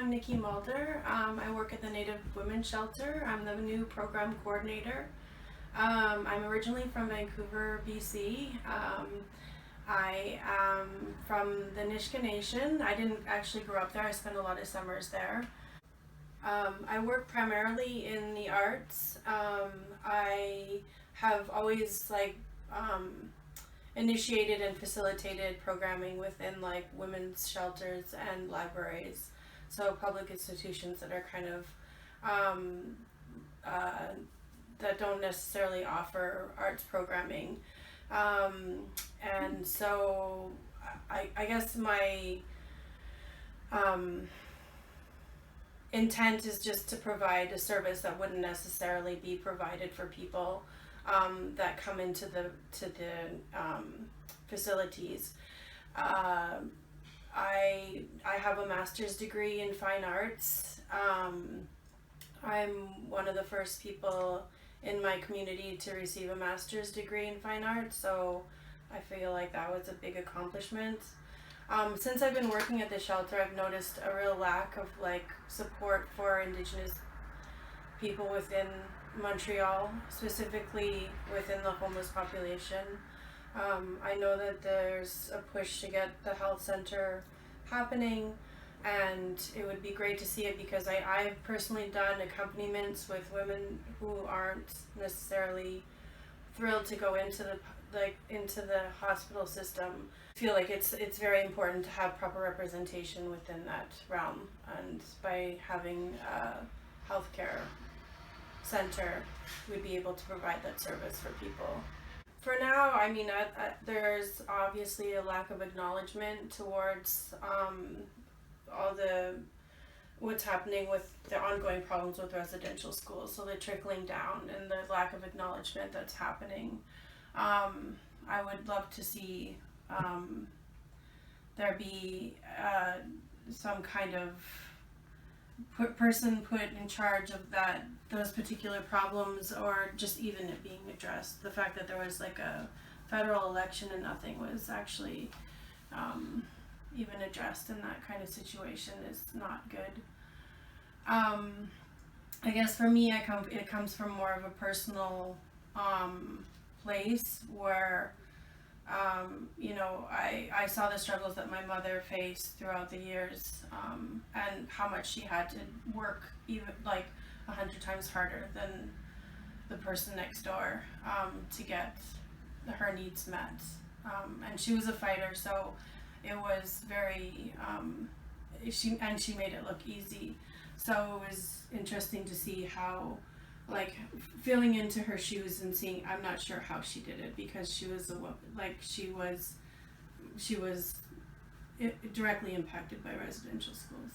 I'm Niki Mulder. I work at the Native Women's Shelter. I'm the new program coordinator. I'm originally from Vancouver, BC. I am from the Nisga'a Nation. I didn't actually grow up there. I spent a lot of summers there. I work primarily in the arts. I have always initiated and facilitated programming within women's shelters and libraries, so public institutions that are kind of that don't necessarily offer arts programming, and so I guess my intent is just to provide a service that wouldn't necessarily be provided for people that come into the facilities. I have a master's degree in fine arts. I'm one of the first people in my community to receive a master's degree in fine arts, so I feel like that was a big accomplishment. Since I've been working at the shelter, I've noticed a real lack of support for Indigenous people within Montreal, specifically within the homeless population. I know that there's a push to get the health center happening, and it would be great to see it because I've personally done accompaniments with women who aren't necessarily thrilled to go into the hospital system. I feel like it's very important to have proper representation within that realm, and by having a healthcare center, we'd be able to provide that service for people. For now, I mean, there's obviously a lack of acknowledgement towards all what's happening with the ongoing problems with residential schools, so the trickling down and the lack of acknowledgement that's happening. I would love to see there be some kind of person put in charge of those particular problems, or just even it being addressed. The fact that there was a federal election and nothing was actually even addressed in that kind of situation is not good. I guess for me, it comes from more of a personal place where I saw the struggles that my mother faced throughout the years, and how much she had to work even 100 times harder than the person next door to get her needs met. And she was a fighter, so it was very she made it look easy. So it was interesting to see how feeling into her shoes and seeing, I'm not sure how she did it, because she was she was directly impacted by residential schools.